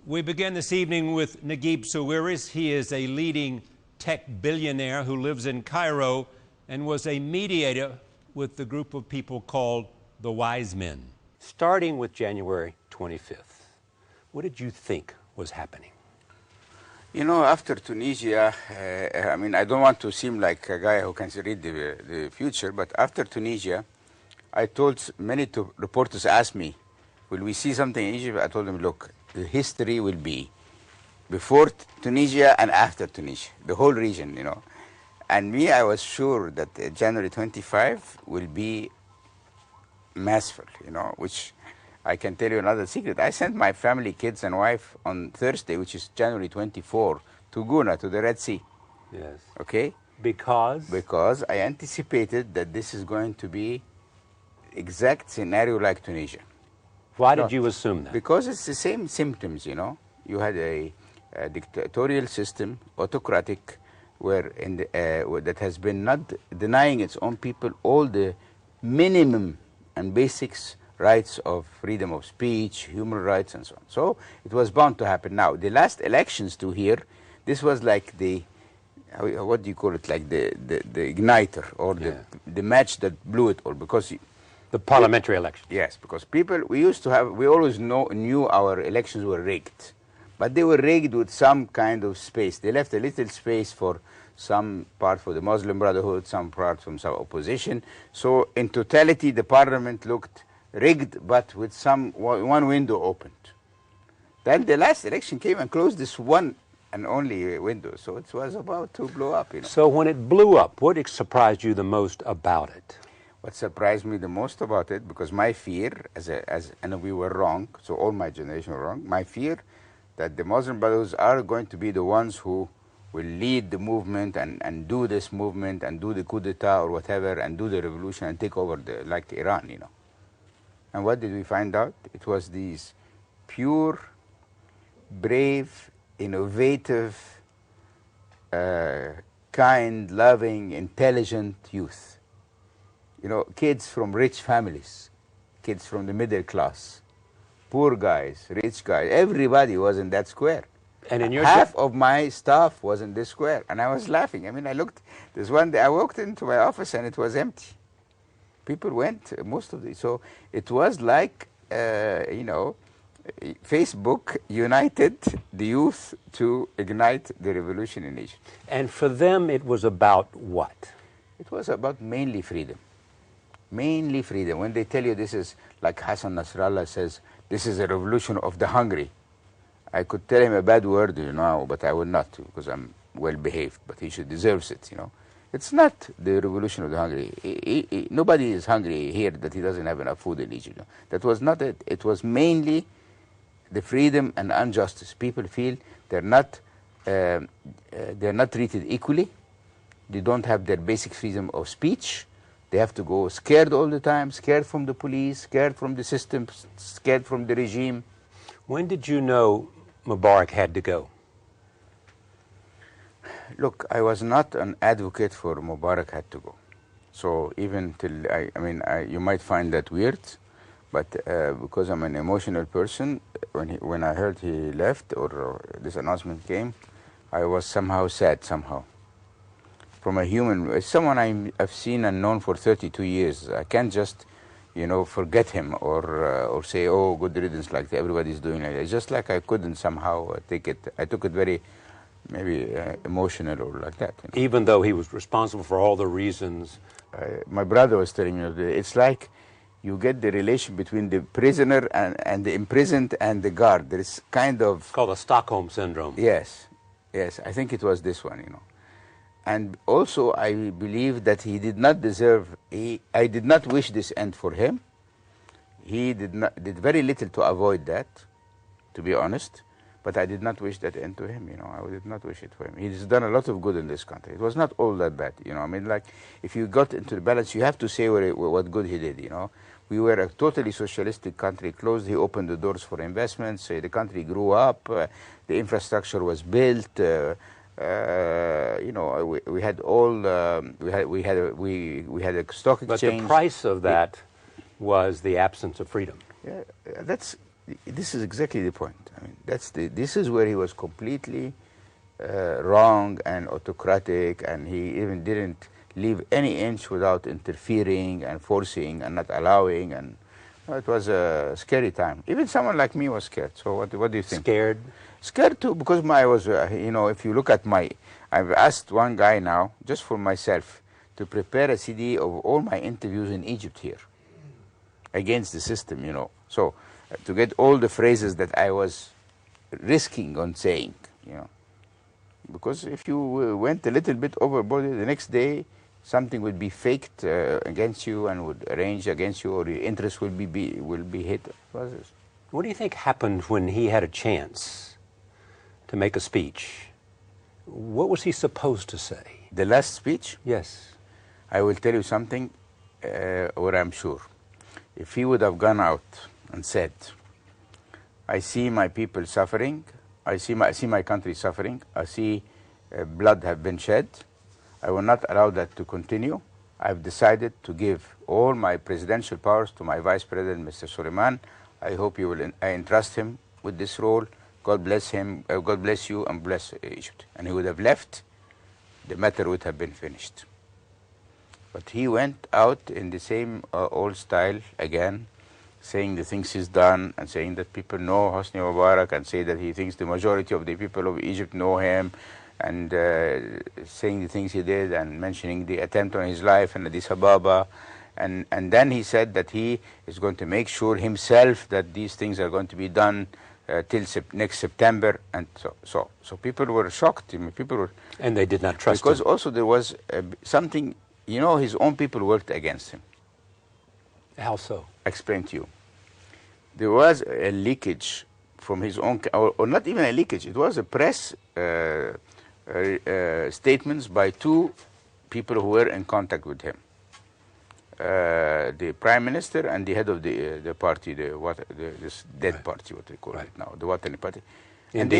We begin this evening with Naguib Sawiris. He is a leading tech billionaire who lives in Cairo and was a mediator with the group of people called the Wise Men. Starting with January 25th, what did you think was happening? You know, after Tunisia, I don't want to seem like a guy who can read the future, but after Tunisia, I told many reporters asked me, will we see something in Egypt? I told them, look, the history will be before Tunisia and after Tunisia, the whole region, you know. And me, I was sure that January 25 will be masterful, you know, which I can tell you another secret. I sent my family, kids and wife on Thursday, which is January 24, to Guna, to the Red Sea. Yes. Okay? Because? Because I anticipated that this is going to be exact scenario like Tunisia. Why did you assume that? Because it's the same symptoms, you know. You had a dictatorial system, autocratic, where that has been not denying its own people all the minimum and basics rights of freedom of speech, human rights, and so on. So it was bound to happen. Now, the last elections to here, this was like the, what do you call it, like the igniter, or the match that blew it all, because the parliamentary election. Yes, because people, we always knew our elections were rigged. But they were rigged with some kind of space. They left a little space for some part for the Muslim Brotherhood, some part from some opposition. So in totality, the parliament looked rigged, but with one window opened. Then the last election came and closed this one and only window. So it was about to blow up. You know. So when it blew up, what surprised you the most about it? What surprised me the most about it, because my fear, and we were wrong, so all my generation were wrong, my fear that the Muslim Brothers are going to be the ones who will lead the movement and do this movement and do the coup d'etat or whatever and do the revolution and take over like Iran, you know. And what did we find out? It was these pure, brave, innovative, kind, loving, intelligent youth. You know, kids from rich families, kids from the middle class, poor guys, rich guys, everybody was in that square. And in your half of my staff was in this square, and I was laughing. I mean, I looked, there's one day I walked into my office and it was empty. People went, most of the, so it was like, you know, Facebook united the youth to ignite the revolution in Egypt. And for them, it was about what? It was about mainly freedom. Mainly freedom. When they tell you this is, like Hassan Nasrallah says, this is a revolution of the hungry. I could tell him a bad word, you know, but I would not, because I'm well behaved, but he should deserve it, you know. It's not the revolution of the hungry. Nobody is hungry here that he doesn't have enough food in Egypt. You know. That was not it. It was mainly the freedom and injustice. People feel they're not treated equally. They don't have their basic freedom of speech. They have to go scared all the time, scared from the police, scared from the system, scared from the regime. When did you know Mubarak had to go? Look, I was not an advocate for Mubarak had to go. So even till, you might find that weird, but because I'm an emotional person, when I heard he left or this announcement came, I was somehow sad, somehow. From a human, someone I've seen and known for 32 years, I can't just, you know, forget him or say, oh, good riddance, like everybody's doing it. It's just like I couldn't somehow take it. I took it very, maybe emotional or like that. You know? Even though he was responsible for all the reasons. My brother was telling me, it's like you get the relation between the prisoner and the imprisoned and the guard. There is kind of... It's called a Stockholm syndrome. Yes, yes, I think it was this one, you know. And also, I believe that he did not deserve, I did not wish this end for him. He did very little to avoid that, to be honest. But I did not wish that end to him, you know. I did not wish it for him. He's done a lot of good in this country. It was not all that bad, you know. I mean, like, if you got into the balance, you have to say what good he did, you know. We were a totally socialistic country, closed. He opened the doors for investments. The country grew up. The infrastructure was built. You know, we had all we had a stock exchange. But the price of that was the absence of freedom. Yeah, that's this is exactly the point. I mean, this is where he was completely wrong and autocratic, and he even didn't leave any inch without interfering and forcing and not allowing, and it was a scary time. Even someone like me was scared. So what do you think? Scared? Scared too, because I was, if you look at I've asked one guy now, just for myself, to prepare a CD of all my interviews in Egypt here, against the system, So to get all the phrases that I was risking on saying, because if you went a little bit overboard, the next day something would be faked against you and would arrange against you, or your interest will be hit. What do you think happened when he had a chance to make a speech? What was he supposed to say? The last speech? Yes. I will tell you something where I'm sure. If he would have gone out and said, I see my people suffering, I see my country suffering, I see blood have been shed, I will not allow that to continue. I've decided to give all my presidential powers to my Vice President, Mr. Suleiman. I hope I entrust him with this role. God bless him, God bless you, and bless Egypt. And he would have left, the matter would have been finished. But he went out in the same old style again, saying the things he's done, and saying that people know Hosni Mubarak, and say that he thinks the majority of the people of Egypt know him, and saying the things he did, and mentioning the attempt on his life in Addis Ababa. And then he said that he is going to make sure himself that these things are going to be done till next September, and so people were shocked. I mean, and they did not trust because him. Also there was something, his own people worked against him. How so? Explain to you. There was a leakage from his own, or not even a leakage. It was a press statements by two people who were in contact with him. The prime minister and the head of the party, this dead party, what they call it now, the Watani party. And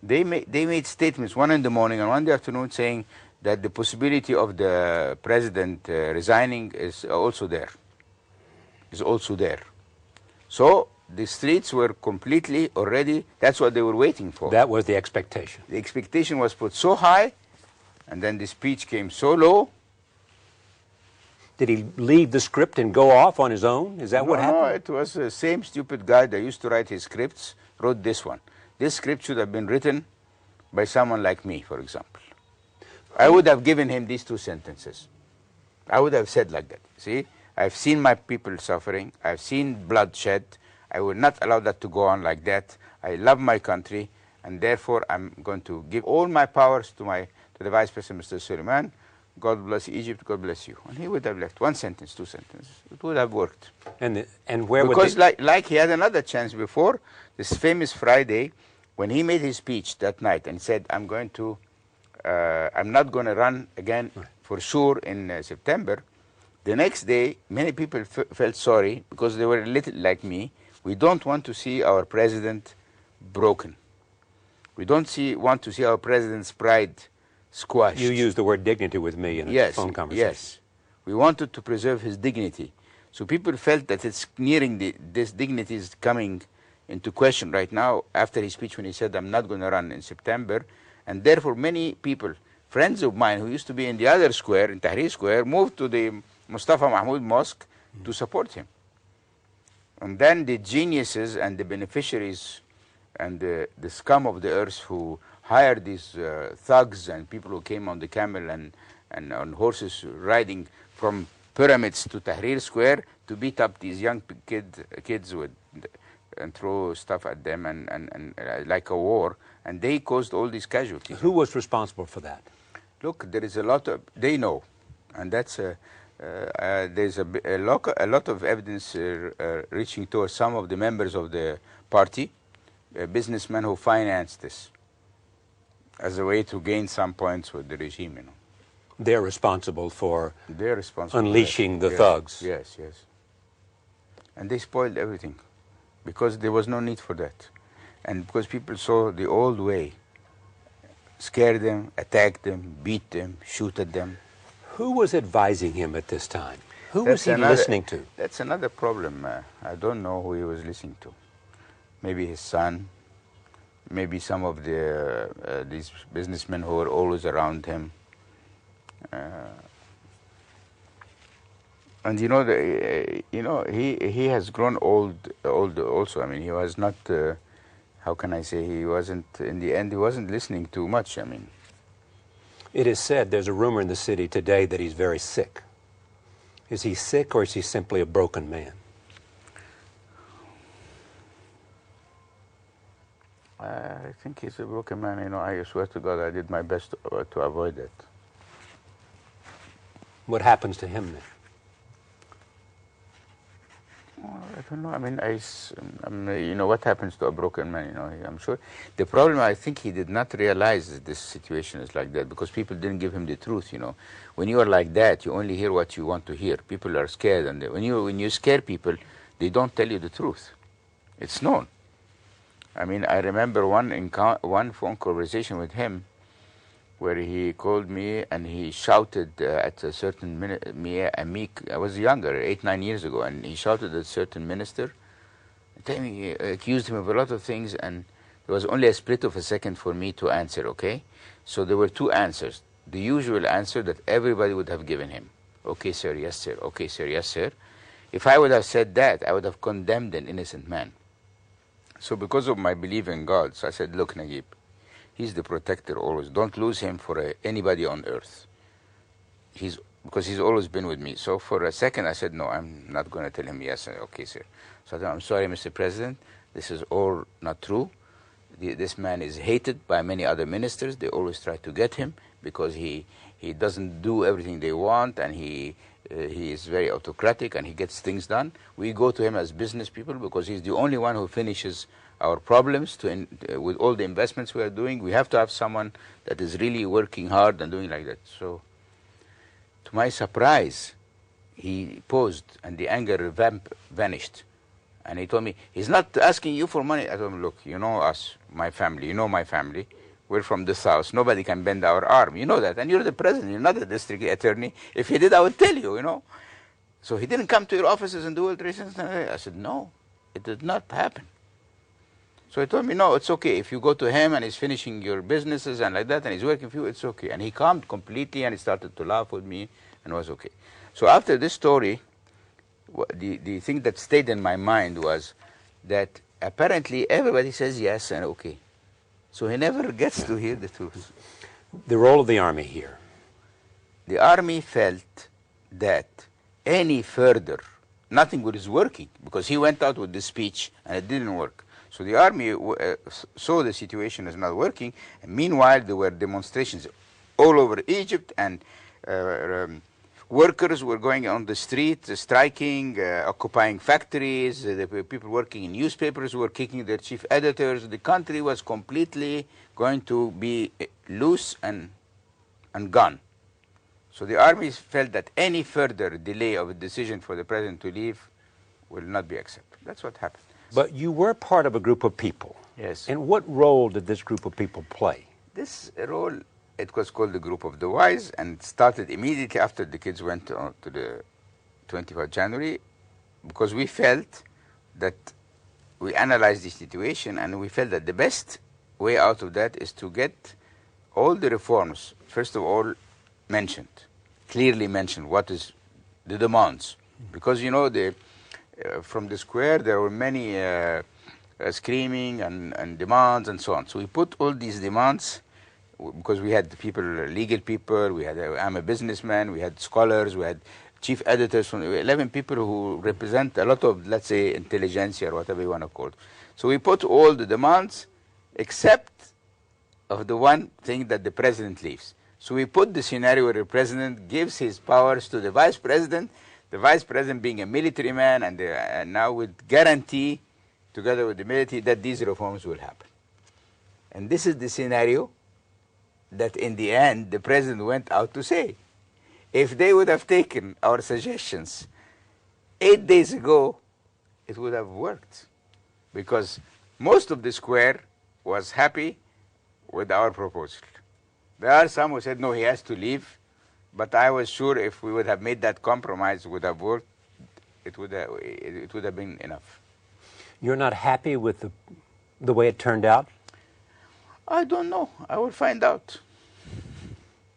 they made statements, one in the morning and one in the afternoon, saying that the possibility of the president resigning is also there. So the streets were completely already, that's what they were waiting for. That was the expectation. The expectation was put so high, and then the speech came so low. Did he leave the script and go off on his own? Is that what happened? No, it was the same stupid guy that used to write his scripts, wrote this one. This script should have been written by someone like me, for example. I would have given him these two sentences. I would have said like that. See, I've seen my people suffering. I've seen bloodshed. I will not allow that to go on like that. I love my country, and therefore I'm going to give all my powers to the Vice President, Mr. Suleiman. God bless Egypt, God bless you. And he would have left one sentence, two sentences. It would have worked. And where because would like he had another chance before, this famous Friday, when he made his speech that night and said, I'm not going to run again for sure in September. The next day, many people felt sorry because they were a little like me. We don't want to see our president broken. We don't want to see our president's pride squashed. You used the word dignity with me in a phone conversation. Yes. We wanted to preserve his dignity. So people felt that it's nearing this dignity is coming into question right now after his speech when he said, I'm not going to run in September. And therefore many people, friends of mine who used to be in the other square, in Tahrir Square, moved to the Mustafa Mahmoud Mosque to support him. And then the geniuses and the beneficiaries and the scum of the earth who hired these thugs and people who came on the camel and on horses riding from pyramids to Tahrir Square to beat up these young kids and throw stuff at them and like a war, and they caused all these casualties. Who was responsible for that? Look, there is a lot of, they know, and that's there's a lot of evidence reaching towards some of the members of the party, businessmen who financed this as a way to gain some points with the regime, They're responsible for unleashing the thugs. Yes. And they spoiled everything because there was no need for that. And because people saw the old way, scare them, attack them, beat them, shoot at them. Who was advising him at this time? Who was he listening to? That's another problem. I don't know who he was listening to. Maybe his son, maybe some of these businessmen who were always around him. And you know, he has grown old also. I mean, he was not. How can I say? He wasn't in the end. He wasn't listening too much. I mean, it is said there's a rumor in the city today that he's very sick. Is he sick, or is he simply a broken man? I think he's a broken man. You know, I swear to God, I did my best to avoid that. What happens to him then? I don't know. I mean, you know, what happens to a broken man? You know, I'm sure. The problem, I think, he did not realize that this situation is like that because people didn't give him the truth. You know, when you are like that, you only hear what you want to hear. People are scared, and when you scare people, they don't tell you the truth. It's known. I mean, I remember one phone conversation with him where he called me and he shouted at a certain I was younger, 8-9 years ago, and he shouted at a certain minister. He accused him of a lot of things, and there was only a split of a second for me to answer, okay? So there were two answers. The usual answer that everybody would have given him. Okay, sir, yes, sir. Okay, sir, yes, sir. If I would have said that, I would have condemned an innocent man. So because of my belief in God, so I said, look, Naguib, he's the protector always. Don't lose him for anybody on earth. Because he's always been with me. So for a second I said, no, I'm not going to tell him yes. Okay, sir. So I said, I'm sorry, Mr. President. This is all not true. This man is hated by many other ministers. They always try to get him because he doesn't do everything they want, and he is very autocratic and he gets things done. We go to him as business people because he's the only one who finishes our problems with all the investments we are doing. We have to have someone that is really working hard and doing like that. So to my surprise, he paused and the anger vanished. And he told me, he's not asking you for money. I told him, look, you know us, my family, you know my family. We're from the south. Nobody can bend our arm. You know that. And you're the president. You're not the district attorney. If he did, I would tell you, you know. So he didn't come to your offices and do alterations. I said, no, it did not happen. So he told me, no, it's okay. If you go to him and he's finishing your businesses and like that and he's working for you, it's okay. And he calmed completely and he started to laugh with me and it was okay. So after this story, the thing that stayed in my mind was that apparently everybody says yes and okay. So he never gets to hear the truth. The role of the army here. The army felt that any further, nothing was working because he went out with the speech and it didn't work. So the army saw the situation is not working. And meanwhile, there were demonstrations all over Egypt, and workers were going on the street, striking, occupying factories. The people working in newspapers were kicking their chief editors. The country was completely going to be loose and gone. So the army felt that any further delay of a decision for the president to leave will not be accepted. That's what happened. But you were part of a group of people. Yes. And what role did this group of people play? This role, it was called the Group of the Wise, and it started immediately after the kids went to the 24th January, because we felt that we analyzed the situation and we felt that the best way out of that is to get all the reforms, first of all, mentioned, clearly mentioned what is the demands. Because, you know, from the square there were many screaming and demands and so on. So we put all these demands, because we had people, legal people, we had, I'm a businessman, we had scholars, we had chief editors, from 11 people who represent a lot of, let's say, intelligentsia or whatever you want to call it. So we put all the demands except of the one thing that the president leaves. So we put the scenario where the president gives his powers to the vice president being a military man, and now with guarantee, together with the military, that these reforms will happen. And this is the scenario that in the end the president went out to say. If they would have taken our suggestions 8 days ago, it would have worked, because most of the square was happy with our proposal. There are some who said, no, he has to leave, But I was sure if we would have made that compromise, it would have worked. It would have been enough. You're not happy with the way it turned out? I don't know. I will find out.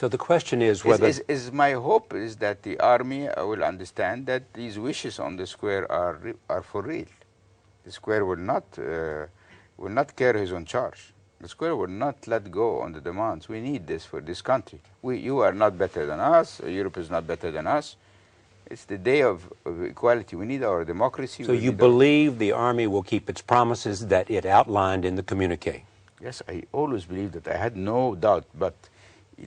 So the question is whether... My hope is that the army will understand that these wishes on the square are for real. The square will not carry his own charge. The square will not let go on the demands. We need this for this country. You are not better than us. Europe is not better than us. It's the day of equality. We need our democracy. So you believe the army will keep its promises that it outlined in the communique? Yes, I always believed that. I had no doubt. But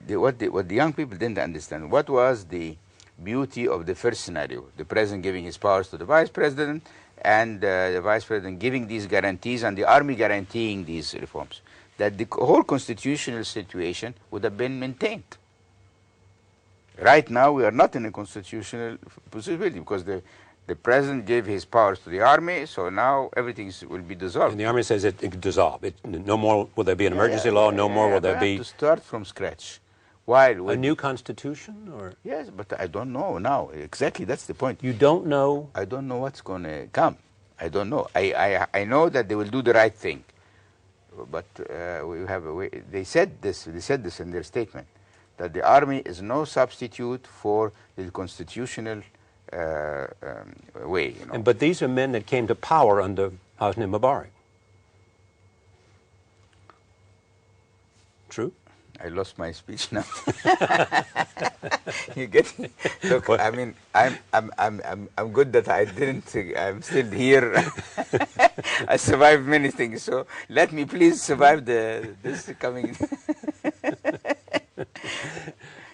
what the young people didn't understand, what was the beauty of the first scenario? The president giving his powers to the vice president, and the vice president giving these guarantees, and the army guaranteeing these reforms. That the whole constitutional situation would have been maintained. Right now, we are not in a constitutional possibility because the president gave his powers to the army, so now everything will be dissolved. And the army says it can dissolve. No more will there be an emergency law, no more will there be... to start from scratch. While a new constitution? Or? Yes, but I don't know now. Exactly, that's the point. You don't know? I don't know what's going to come. I don't know. I know that they will do the right thing. But we have a way. They said this in their statement, that the army is no substitute for the constitutional way. You know? But these are men that came to power under Hosni Mubarak. True? I lost my speech now. You get it? Look, I mean, I'm good that I didn't. I'm still here. I survived many things, so let me please survive this coming.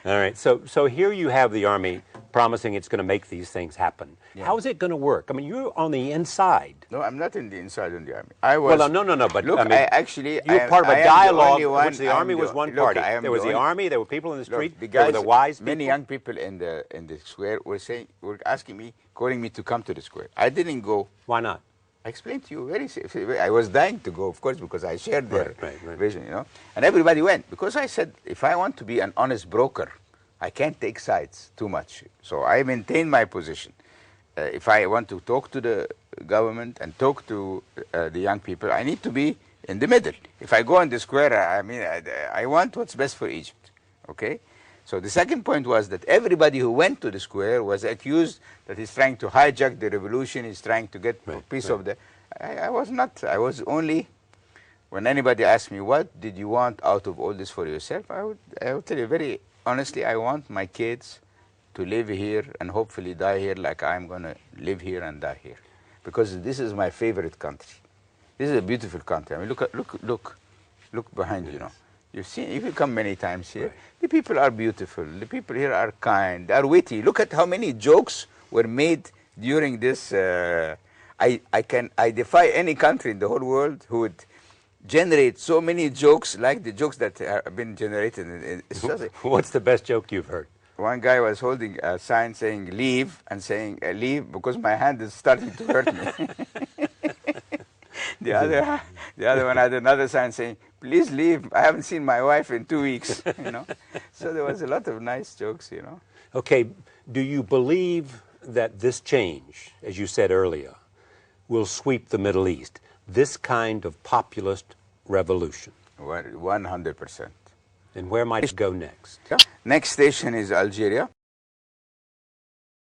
All right. So here you have the army promising it's going to make these things happen. Yeah. How is it going to work? I mean, you're on the inside. No, I'm not in the inside of the army. I was. Well, no. But look, I mean, you're part of a dialogue in which the army was one party. There was the army. There were people in the street. There were the wise people. Many young people in the square were asking me, calling me to come to the square. I didn't go. Why not? I explained to you very safely. I was dying to go, of course, because I shared their vision, you know. And everybody went because I said, if I want to be an honest broker, I can't take sides too much. So I maintain my position. If I want to talk to the government and talk to the young people, I need to be in the middle. If I go in the square, I mean, I want what's best for Egypt, okay? So the second point was that everybody who went to the square was accused that he's trying to hijack the revolution, he's trying to get a piece of the... I was not. I was only... When anybody asked me, what did you want out of all this for yourself, I would tell you very honestly, I want my kids to live here and hopefully die here like I'm going to live here and die here. Because this is my favorite country. This is a beautiful country. I mean, look behind you, you know. You've seen, if you come many times here, the people are beautiful. The people here are kind, they are witty. Look at how many jokes were made during this. I defy any country in the whole world who would generate so many jokes like the jokes that have been generated. What's the best joke you've heard? One guy was holding a sign saying leave and saying leave because my hand is starting to hurt me. The other one had another sign saying, please leave, I haven't seen my wife in 2 weeks, you know. So there was a lot of nice jokes, you know. Okay, do you believe that this change, as you said earlier, will sweep the Middle East, this kind of populist revolution? 100%. And where might it go next? Next station is Algeria.